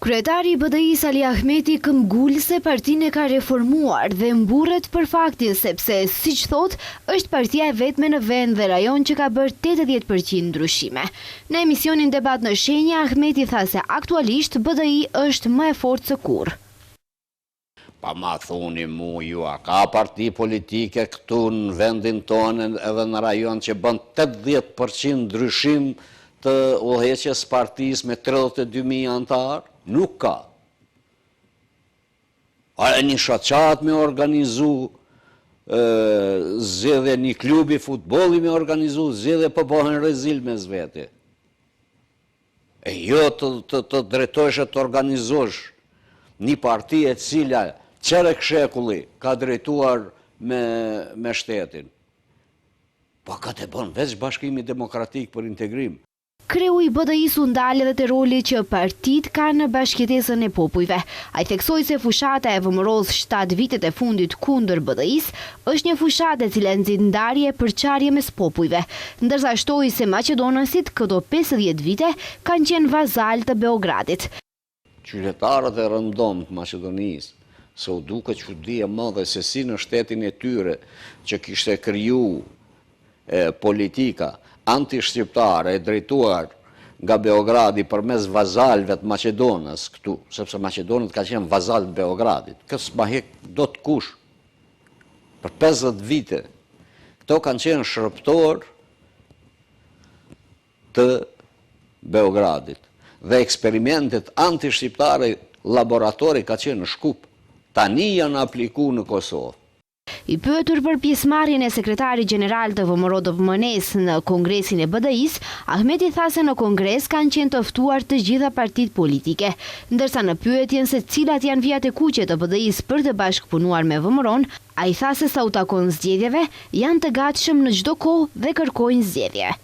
Kryetari i BDI-s Ali Ahmeti këmbgul se partinë e ka reformuar dhe mburret për faktin sepse, siç thot, është partia e vetme në vend dhe rajon që ka bërë 80% ndryshime. Në emisionin Debat në Shenjë, Ahmeti tha se aktualisht BDI është më e fortë se kurrë. Pa ma thuni mu ju, a ka parti politike këtu në vendin tonë edhe në rajon që bën 80% ndryshim të udhëheqjes partisë me 32.000 antarë? Nuk ka. A një shoqat me organizu zgjedhje, një klubi futbolli me organizu zgjedhje, po bëhen rezil me zvete. E jo të drejtosh e të organizosh një parti e cila qerek shekulli ka drejtuar me shtetin. Po ka të bën veç Bashkimi Demokratik për Integrim. Kreu i BDI-s u ndal edhe te roli që partitë kanë në bashkëtesën e popujve. Ai theksoi se fushata e VMRO-s 7 vitet e fundit kundër BDI-s është një fushatë e cila nxit ndarje për çarje mes popujve, ndërsa shtoi se maqedonasit këto 50 vite kanë qenë vazal të Beogradit. Qytetarët e rëndom të Maqedonisë, se u duke çudi e madhe se si në shtetin e tyre që kishte kriju politika anti-shqiptare e drejtuar nga Beogradi përmes vazalve të Maqedonës këtu, sepse Maqedonët ka qenë vazal të Beogradit. Kësë ma hek do të kush. Për 50 vite, këto kanë qenë shërptor të Beogradit. Dhe eksperimentet anti-shqiptare laboratori ka qenë në Shkup. Tani janë apliku në Kosovë. I pyetur për pjesëmarrjen e sekretarit gjeneral të VMRO-DVM-nes në kongresin e BDI-s, Ahmeti tha se në kongres kanë qenë të ftuar të gjitha partitë politike, ndërsa në pyetjen se cilat janë vijat e kuqe të BDI-s për të bashkëpunuar me VMRO-n, ai tha se sa u takon zgjedhjeve, janë të gatshëm në çdo kohë dhe kërkojnë zgjedhje.